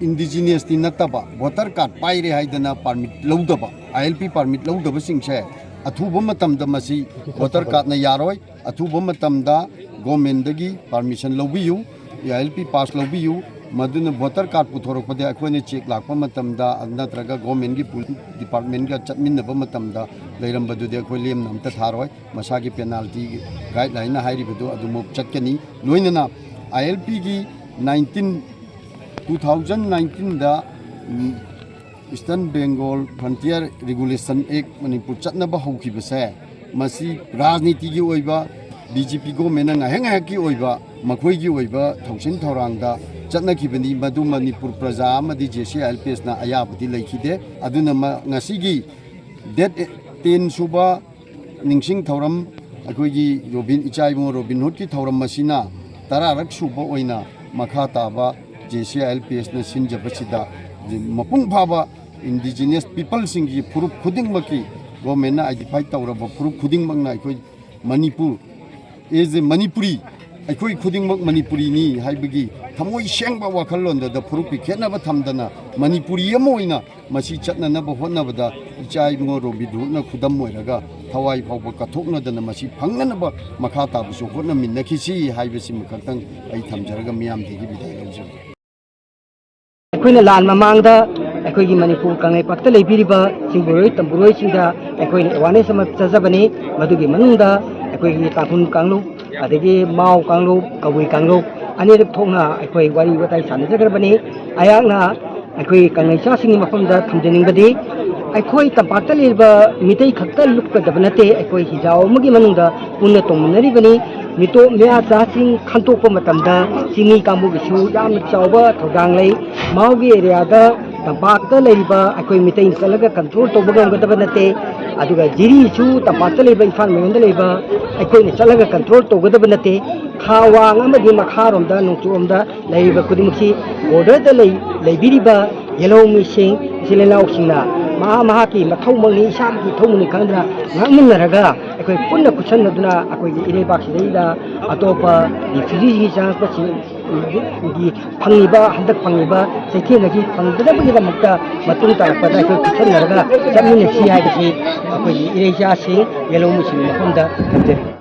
Indigenous Tinataba, water card, Pire Haidana permit Loudaba, ILP permit Loudaba Sing share, a tubumatam damasi, water card na yaroi, a tubumatamda, Gomendagi, permission Lobiu, ILP pass Lobiu, Maduna water card Putoropade, Aquene check Lakpamatamda, and Natraga Gomengi Department got Minabamatamda, Lairambadu de Aquilium Namtatharoi, Masagi penalty guideline, Haidibudu, Adumok Chatkani, Luinana, ILP 2019 da Eastern Bengal Frontier Regulation Act Manipur chatnaba hokibase masi rajniti gi oiba BJP government na henga ki oiba makhoi gi oiba thongsin thorangda chatna kibani madu Manipur praja amadi JCLPS na ayabudi leikhide aduna ngasi gi date 10 suba ningsing thoram akoi gi Robin Ichaibung Robin Hood ki thoram masina tararak suba oina Makhataba, JCLPS na Sinjabachida, Mapung Baba, indigenous people singi, Puru Pudding Maki, Gomena, I defy Taura, Puru Pudding Magna, Manipur is a Manipuri. I quit Pudding Manipuri ni, Haibigi, Tamoi Shangba Wakalonda, the Purupi Kenava Tamdana, Manipuri Moina, Masi Chatna Naba Honavada, Ichai Moro Biduna Kudamoraga, Hawaii Pawakatokna than the Masi Panganaba, Makata, so Hona Minakisi, Haivesim Katang, Aitam Jaragamiam, the Gibby. Queen Lan Mamanga, a Queen Manipur Kangai Patale Biriba, Singuroi, Tamburoi Sinda, a Queen Wanesama Tazabane, Madugi Manunda, a Queen Kapun Kanglu, Adegi Mao Kanglu, Kawi Kanglu, Ani Tona, a Queen Wari Watai San Zagrabane, Ayana, a Queen Kangai Sasing Mapunda, Kamjaning Badi, a Queen Tapataliba, Mite Kata look at the Banate, a Queen Hizao Mugi Manunda, Unatom Naribani, Mitop miyancha khandokpa matamda chingmi kambu gisu yam chauba thoudang lei maugi area da tampakta leiba akoi mitai kalaga control tobaga ngadaba nate aduga jiri chu tampakta leiba ifan menda leiba akoi ni chalaga control togadaba nate khawang amadi makharomda nungchomda leiba kudimki order da leibiriba yellow missing echil-enao singna mahaki mathau mangni sam ki thomuni khandra ngangminaraga akoi punna kuchanaduna akoi irebak sidaida atopa di fiji chance pachi di phangiba handak phangiba sethi nagi phangdabagi da makta matung ta pada akoi kuchanaraga jamina si hai ki akoi ireja sing yellow missing mahamda